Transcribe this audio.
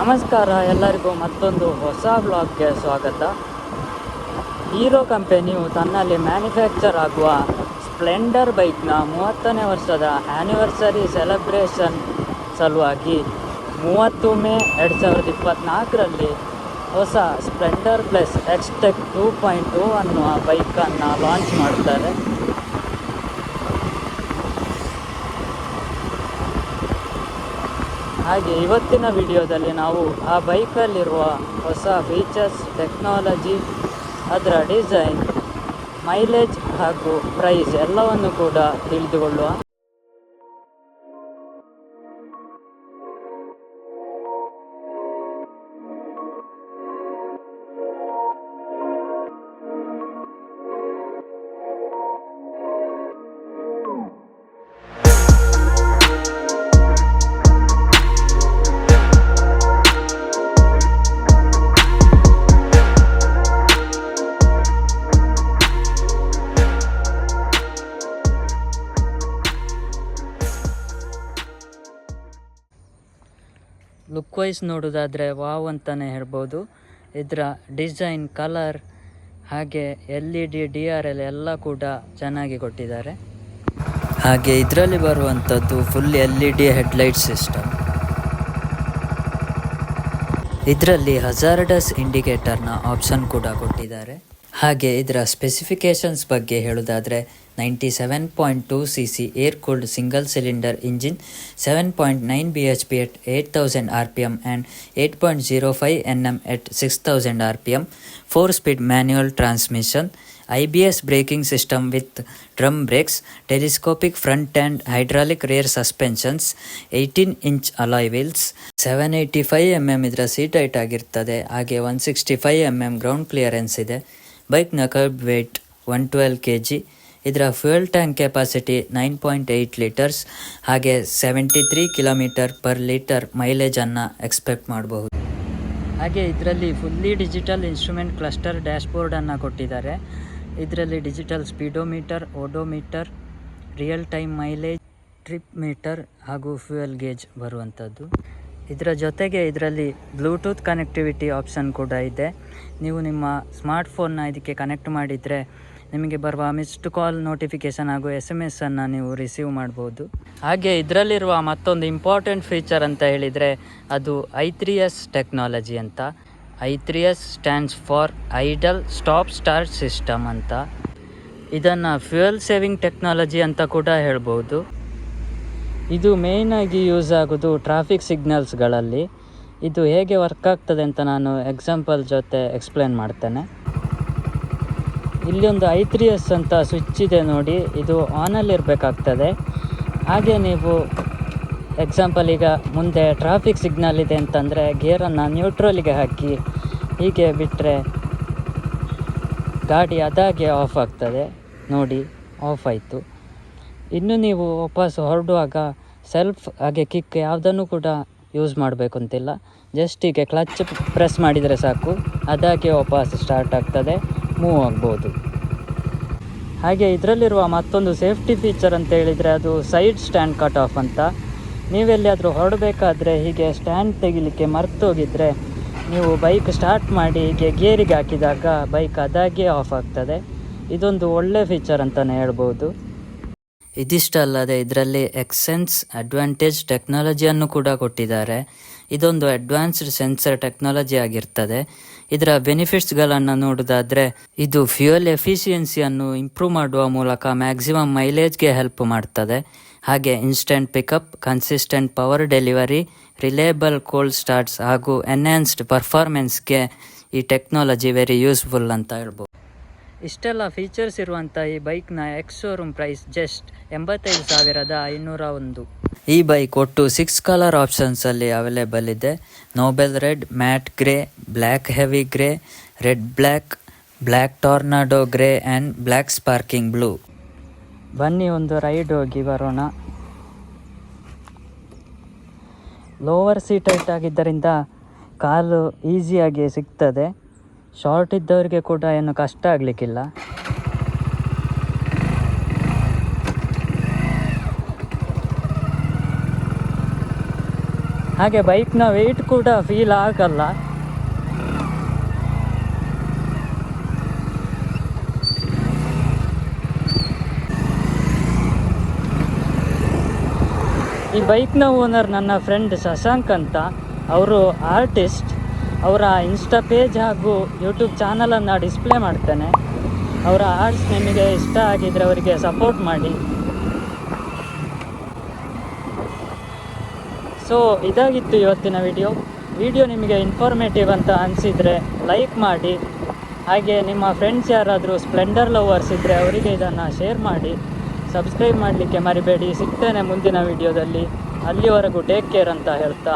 ನಮಸ್ಕಾರ ಎಲ್ಲರಿಗೂ ಮತ್ತೊಂದು ಹೊಸ ಬ್ಲಾಗ್ಗೆ ಸ್ವಾಗತ. ಹೀರೋ ಕಂಪನಿಯು ತನ್ನಲ್ಲಿ ಮ್ಯಾನುಫ್ಯಾಕ್ಚರ್ ಆಗುವ ಸ್ಪ್ಲೆಂಡರ್ ಬೈಕ್ನ 30ನೇ ವರ್ಷದ ಆ್ಯನಿವರ್ಸರಿ ಸೆಲೆಬ್ರೇಷನ್ ಸಲುವಾಗಿ 30 ಮೇ 2024ರಲ್ಲಿ ಹೊಸ ಸ್ಪ್ಲೆಂಡರ್ ಪ್ಲಸ್ ಎಕ್ಸ್ಟೆಕ್ 2.2 ಅನ್ನುವ ಬೈಕನ್ನು ಲಾಂಚ್ ಮಾಡ್ತಾರೆ. ಹಾಗೆ ಇವತ್ತಿನ ವಿಡಿಯೋದಲ್ಲಿ ನಾವು ಆ ಬೈಕಲ್ಲಿರುವ ಹೊಸ ಫೀಚರ್ಸ್, ಟೆಕ್ನಾಲಜಿ, ಅದರ ಡಿಸೈನ್, ಮೈಲೇಜ್ ಹಾಗೂ ಪ್ರೈಸ್ ಎಲ್ಲವನ್ನು ಕೂಡ ತಿಳಿದುಕೊಳ್ಳುವ. ಲುಕ್ ವೈಸ್ ನೋಡೋದಾದರೆ ವಾವ್ ಅಂತಲೇ ಹೇಳ್ಬೋದು. ಇದರ ಡಿಸೈನ್, ಕಲರ್ ಹಾಗೆ LED, DRL ಎಲ್ಲ ಕೂಡ ಚೆನ್ನಾಗಿ ಕೊಟ್ಟಿದ್ದಾರೆ. ಹಾಗೆ ಇದರಲ್ಲಿ ಬರುವಂಥದ್ದು ಫುಲ್ LED ಹೆಡ್ಲೈಟ್ ಸಿಸ್ಟಮ್. ಇದರಲ್ಲಿ ಹಜಾರ್ಡಸ್ ಇಂಡಿಕೇಟರ್ನ ಆಪ್ಷನ್ ಕೂಡ ಕೊಟ್ಟಿದ್ದಾರೆ. ಹಾಗೆ ಇದರ ಸ್ಪೆಸಿಫಿಕೇಷನ್ಸ್ ಬಗ್ಗೆ ಹೇಳೋದಾದರೆ 97.2 cc air cooled single cylinder engine, 7.9 bhp at 8000 rpm and 8.05 Nm at 6000 rpm, 4-speed manual transmission, IBS braking system with drum brakes, telescopic front and hydraulic rear suspensions, 18-inch alloy wheels, 785 mm ಇದರ seat height ಆಗಿರ್ತದೆ. ಹಾಗೆ 165 mm ground clearance ಇದೆ. ಬೈಕ್ನ curb wait 112 kg. ಇದರ fuel tank capacity 9.8 litres. ಹಾಗೆ 73 km/ಲೀಟರ್ ಮೈಲೇಜನ್ನು expect ಮಾಡಬಹುದು. ಹಾಗೆ ಇದರಲ್ಲಿ ಫುಲ್ಲಿ ಡಿಜಿಟಲ್ ಇನ್ಸ್ಟ್ರೂಮೆಂಟ್ ಕ್ಲಸ್ಟರ್ ಡ್ಯಾಶ್ಬೋರ್ಡನ್ನು ಕೊಟ್ಟಿದ್ದಾರೆ. ಇದರಲ್ಲಿ digital speedometer, odometer, real time mileage, trip metre ಹಾಗೂ ಫ್ಯೂಯಲ್ ಗೇಜ್ ಬರುವಂಥದ್ದು. ಇದರ ಜೊತೆಗೆ ಇದರಲ್ಲಿ ಬ್ಲೂಟೂತ್ ಕನೆಕ್ಟಿವಿಟಿ ಆಪ್ಷನ್ ಕೂಡ ಇದೆ. ನೀವು ನಿಮ್ಮ ಸ್ಮಾರ್ಟ್ಫೋನ್ನ ಇದಕ್ಕೆ ಕನೆಕ್ಟ್ ಮಾಡಿದರೆ ನಿಮಗೆ ಬರುವ ಮಿಸ್ಡ್ ಕಾಲ್ ನೋಟಿಫಿಕೇಷನ್ ಹಾಗೂ SMS ಅನ್ನು ನೀವು ರಿಸೀವ್ ಮಾಡ್ಬೋದು. ಹಾಗೆ ಇದರಲ್ಲಿರುವ ಮತ್ತೊಂದು ಇಂಪಾರ್ಟೆಂಟ್ ಫೀಚರ್ ಅಂತ ಹೇಳಿದರೆ ಅದು I3S ಟೆಕ್ನಾಲಜಿ ಅಂತ. I3S stands for idle stop start system ಅಂತ. ಇದನ್ನು ಫ್ಯೂಯಲ್ ಸೇವಿಂಗ್ ಟೆಕ್ನಾಲಜಿ ಅಂತ ಕೂಡ ಹೇಳ್ಬೋದು. ಇದು ಮೇಯ್ನಾಗಿ ಯೂಸ್ ಆಗೋದು ಟ್ರಾಫಿಕ್ ಸಿಗ್ನಲ್ಸ್ಗಳಲ್ಲಿ. ಇದು ಹೇಗೆ ವರ್ಕ್ ಆಗ್ತದೆ ಅಂತ ನಾನು ಎಕ್ಸಾಂಪಲ್ ಜೊತೆ ಎಕ್ಸ್ಪ್ಲೇನ್ ಮಾಡ್ತೇನೆ. ಇಲ್ಲಿ ಒಂದು I3S ಅಂತ ಸ್ವಿಚ್ ಇದೆ ನೋಡಿ, ಇದು ಆನಲ್ಲಿ ಇರಬೇಕಾಗ್ತದೆ. ಹಾಗೆ ನೀವು ಎಕ್ಸಾಂಪಲ್ ಈಗ ಮುಂದೆ ಟ್ರಾಫಿಕ್ ಸಿಗ್ನಲ್ ಇದೆ ಅಂತಂದರೆ ಗೇರನ್ನು ನ್ಯೂಟ್ರಲಿಗೆ ಹಾಕಿ ಹೀಗೆ ಬಿಟ್ಟರೆ ಗಾಡಿ ಅದಾಗೆ ಆಫ್ ಆಗ್ತದೆ. ನೋಡಿ, ಆಫ್ ಆಯಿತು. ಇನ್ನು ನೀವು ವಾಪಸ್ ಹೊರಡುವಾಗ ಸೆಲ್ಫ್ ಹಾಗೆ ಕಿಕ್ ಯಾವುದನ್ನು ಕೂಡ ಯೂಸ್ ಮಾಡಬೇಕು ಅಂತಿಲ್ಲ. ಜಸ್ಟ್ ಹೀಗೆ ಕ್ಲಚ್ ಪ್ರೆಸ್ ಮಾಡಿದರೆ ಸಾಕು, ಅದಾಗೆ ವಾಪಸ್ ಸ್ಟಾರ್ಟ್ ಆಗ್ತದೆ, ಮೂವ್ ಆಗ್ಬೋದು. ಹಾಗೆ ಇದರಲ್ಲಿರುವ ಮತ್ತೊಂದು ಸೇಫ್ಟಿ ಫೀಚರ್ ಅಂತ ಹೇಳಿದರೆ ಅದು ಸೈಡ್ ಸ್ಟ್ಯಾಂಡ್ ಕಟ್ ಆಫ್ ಅಂತ. ನೀವೆಲ್ಲಿಯಾದರೂ ಹೊರಡಬೇಕಾದ್ರೆ ಹೀಗೆ ಸ್ಟ್ಯಾಂಡ್ ತೆಗಿಲಿಕ್ಕೆ ಮರ್ತೋಗಿದ್ರೆ ನೀವು ಬೈಕ್ ಸ್ಟಾರ್ಟ್ ಮಾಡಿ ಹೀಗೆ ಗೇರಿಗೆ ಹಾಕಿದಾಗ ಬೈಕ್ ಅದಾಗೆ ಆಫ್ ಆಗ್ತದೆ. ಇದೊಂದು ಒಳ್ಳೆ ಫೀಚರ್ ಅಂತಲೇ ಹೇಳ್ಬೋದು. ಇದಿಷ್ಟಲ್ಲದೆ ಇದರಲ್ಲಿ ಎಕ್ಸೆನ್ಸ್ ಅಡ್ವಾಂಟೇಜ್ ಟೆಕ್ನಾಲಜಿಯನ್ನು ಕೂಡ ಕೊಟ್ಟಿದ್ದಾರೆ. ಇದೊಂದು ಅಡ್ವಾನ್ಸ್ಡ್ ಸೆನ್ಸರ್ ಟೆಕ್ನಾಲಜಿ ಆಗಿರ್ತದೆ. ಇದರ ಬೆನಿಫಿಟ್ಸ್ಗಳನ್ನು ನೋಡೋದಾದರೆ ಇದು ಫ್ಯೂಯಲ್ ಎಫಿಷಿಯನ್ಸಿಯನ್ನು ಇಂಪ್ರೂವ್ ಮಾಡುವ ಮೂಲಕ ಮ್ಯಾಕ್ಸಿಮಮ್ ಮೈಲೇಜ್ಗೆ ಹೆಲ್ಪ್ ಮಾಡ್ತದೆ. ಹಾಗೆ instant pickup, consistent power delivery, reliable cold starts ಹಾಗೂ ಎನ್ಹ್ಯಾನ್ಸ್ಡ್ ಪರ್ಫಾರ್ಮೆನ್ಸ್ಗೆ ಈ ಟೆಕ್ನಾಲಜಿ ವೆರಿ ಯೂಸ್ಫುಲ್ ಅಂತ ಹೇಳ್ಬೋದು. ಇಷ್ಟೆಲ್ಲ ಫೀಚರ್ಸ್ ಇರುವಂಥ ಈ ಬೈಕ್ನ ಎಕ್ಸ್ ಶೋರೂಮ್ ಪ್ರೈಸ್ ಜಸ್ಟ್ 85,501. ಈ ಬೈಕ್ ಒಟ್ಟು 6 ಕಲರ್ ಆಪ್ಷನ್ಸಲ್ಲಿ ಅವೈಲೇಬಲ್ ಇದೆ. Noble red, matte grey, black heavy grey, red black, black tornado grey and black sparking blue. ಬನ್ನಿ ಒಂದು ರೈಡ್ ಹೋಗಿ ಬರೋಣ. ಲೋವರ್ ಸೀಟ್ ಹೈಟ್ ಆಗಿದ್ದರಿಂದ ಕಾಲು ಈಸಿಯಾಗಿ ಸಿಗ್ತದೆ. ಶಾರ್ಟ್ ಇದ್ದವರಿಗೆ ಕೂಡ ಏನು ಕಷ್ಟ ಆಗಲಿಕ್ಕಿಲ್ಲ. ಹಾಗೆ ಬೈಕ್ನ ವೆಯ್ಟ್ ಕೂಡ ಫೀಲ್ ಆಗಲ್ಲ. ಈ ಬೈಕ್ನ ಓನರ್ ನನ್ನ ಫ್ರೆಂಡ್ ಶಶಾಂಕ್ ಅಂತ. ಅವರು ಆರ್ಟಿಸ್ಟ್. ಅವರ ಇನ್ಸ್ಟಾ ಪೇಜ್ ಹಾಗೂ ಯೂಟ್ಯೂಬ್ ಚಾನಲನ್ನು ಡಿಸ್ಪ್ಲೇ ಮಾಡ್ತೇನೆ. ಅವರ ಆರ್ಟ್ಸ್ ನಿಮಗೆ ಇಷ್ಟ ಆಗಿದ್ದರೆ ಅವರಿಗೆ ಸಪೋರ್ಟ್ ಮಾಡಿ. ಸೊ ಇದಾಗಿತ್ತು ಇವತ್ತಿನ ವಿಡಿಯೋ ನಿಮಗೆ ಇನ್ಫಾರ್ಮೇಟಿವ್ ಅಂತ ಅನಿಸಿದರೆ ಲೈಕ್ ಮಾಡಿ. ಹಾಗೆ ನಿಮ್ಮ ಫ್ರೆಂಡ್ಸ್ ಯಾರಾದರೂ ಸ್ಪ್ಲೆಂಡರ್ ಲವರ್ಸ್ ಇದ್ದರೆ ಅವರಿಗೆ ಇದನ್ನು ಶೇರ್ ಮಾಡಿ. ಸಬ್ಸ್ಕ್ರೈಬ್ ಮಾಡಲಿಕ್ಕೆ ಮರಿಬೇಡಿ. ಸಿಗ್ತೇನೆ ಮುಂದಿನ ವಿಡಿಯೋದಲ್ಲಿ. ಅಲ್ಲಿವರೆಗೂ ಟೇಕ್ ಕೇರ್ ಅಂತ ಹೇಳ್ತಾ